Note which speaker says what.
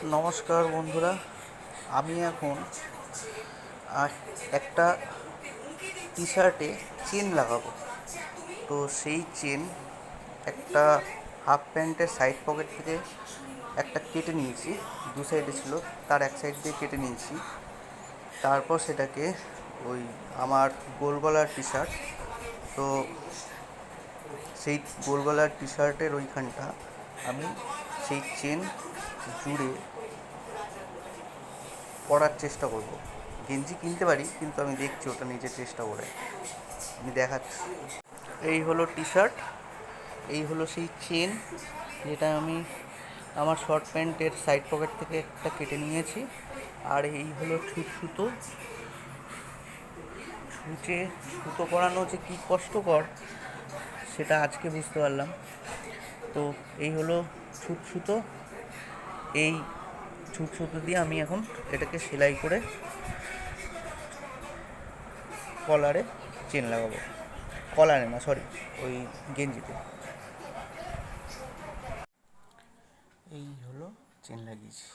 Speaker 1: নমস্কার বন্ধুরা, আমি এখন একটা টি শার্টে চেন লাগাবো। তো সেই চেন একটা হাফ প্যান্টের সাইড পকেট থেকে একটা কেটে নিয়েছি। দু সাইডে ছিল, তার এক সাইড দিয়ে কেটে নিয়েছি। তারপর সেটাকে ওই আমার গোল গলার টি শার্ট, তো সেই গোল গলার টি শার্টের ওইখানটা আমি সেই চেন জুড়ে পরার চেষ্টা করব। গেঞ্জি কিনতে পারি, কিন্তু আমি দেখছি ওটা নিজের চেষ্টা করে আমি দেখাচ্ছি। এই হলো টি শার্ট, এই হলো সেই চেন যেটা আমি আমার শর্ট প্যান্টের সাইড পকেট থেকে একটা কেটে নিয়েছি। আর এই হলো সুতো। সুতো পরানো যে কী কষ্টকর সেটা আজকে বুঝতে পারলাম। তো এই হলো সুতো। এই সুতো দিয়ে আমি এখন এটাকে সেলাই করে কলারে চেন লাগাবো। কলারে না, সরি, ওই গেঞ্জিতে। এই হলো চেন লাগিয়েছি।